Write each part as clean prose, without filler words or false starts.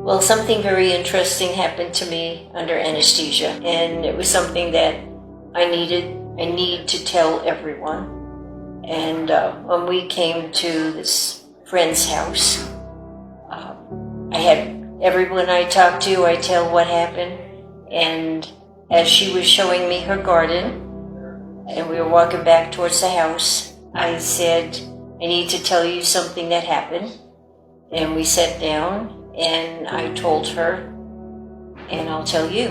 Well, something very interesting happened to me under anesthesia, and it was something that I need to tell everyone. And when we came to this friend's house, I had everyone I talked to, I tell what happened. And as she was showing me her garden, and we were walking back towards the house, I said, I need to tell you something that happened. And we sat down, and I told her, and I'll tell you.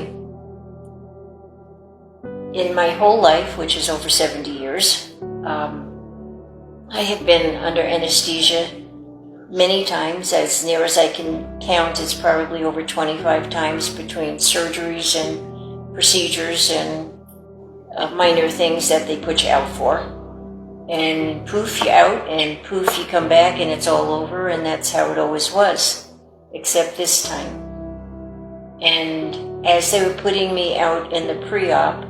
In my whole life, which is over 70 years, I have been under anesthesia many times. As near as I can count, it's probably over 25 times between surgeries and procedures and minor things that they put you out for. And poof, you're out, and poof, you come back, and it's all over, and that's how it always was, except this time. And as they were putting me out in the pre-op,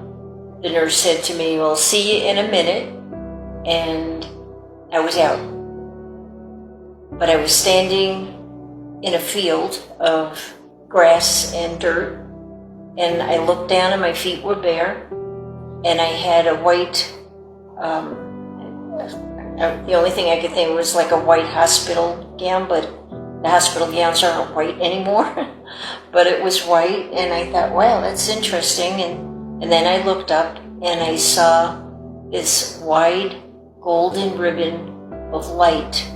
the nurse said to me, well, see you in a minute, and I was out. But I was standing in a field of grass and dirt, and I looked down and my feet were bare, and I had a white, the only thing I could think was like a white hospital gown, but the hospital gowns aren't white anymore. But it was white, and I thought, wow, that's interesting. And then I looked up, and I saw this wide golden ribbon of light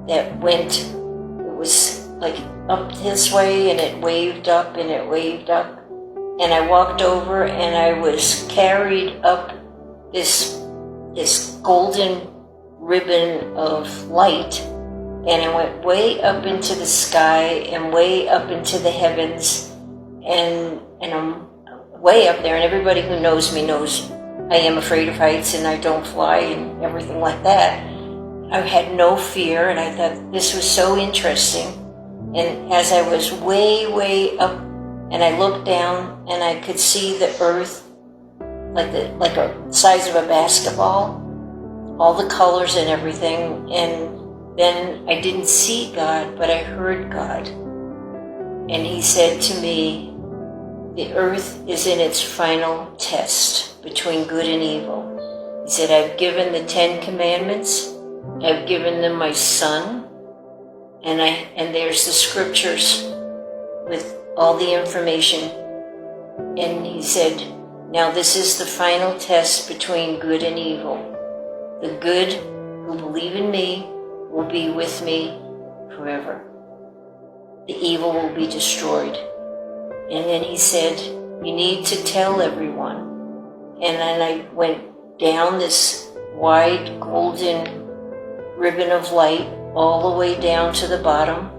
that went, it was like up this way, and it waved up, and it waved up. And I walked over, and I was carried up this golden ribbon of light, and I went way up into the sky and way up into the heavens, and I'm way up there, and everybody who knows me knows I am afraid of heights and I don't fly and everything like that. I had no fear, and I thought this was so interesting. And as I was way up, and I looked down, and I could see the earth like the size of a basketball, all the colors and everything. And then I didn't see God, but I heard God. And he said to me, the earth is in its final test between good and evil. He said, I've given the 10 Commandments, I've given them my son, and there's the scriptures with all the information. And he said, now this is the final test between good and evil. The good who believe in me will be with me forever. The evil will be destroyed. And then he said, you need to tell everyone. And then I went down this wide golden ribbon of light all the way down to the bottom.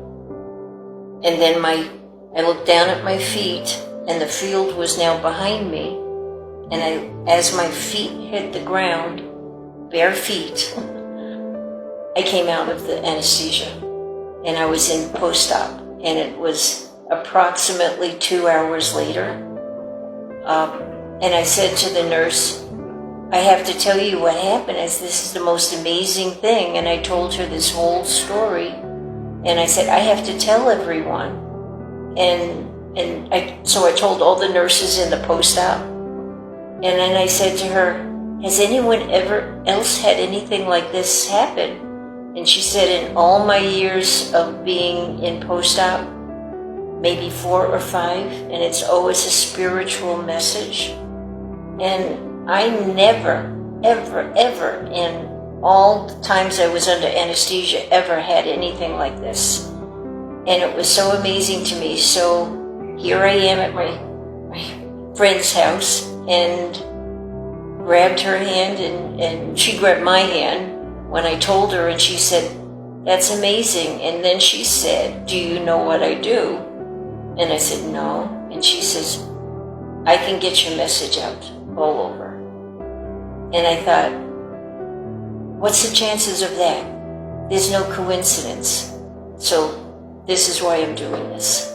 And then I looked down at my feet, and the field was now behind me. And as my feet hit the ground, bare feet, I came out of the anesthesia, and I was in post-op, and it was approximately 2 hours later. And I said to the nurse, I have to tell you what happened, as this is the most amazing thing. And I told her this whole story, and I said, I have to tell everyone. So I told all the nurses in the post-op, and then I said to her, has anyone ever else had anything like this happen? And she said, in all my years of being in post-op, maybe 4 or 5, and it's always a spiritual message. And I never, ever, in all the times I was under anesthesia, ever had anything like this. And it was so amazing to me. So here I am at my friend's house, and grabbed her hand, and she grabbed my hand when I told her, and she said, that's amazing. And then she said, do you know what I do? And I said, no. And she says, I can get your message out all over. And I thought, what's the chances of that? There's no coincidence. So this is why I'm doing this.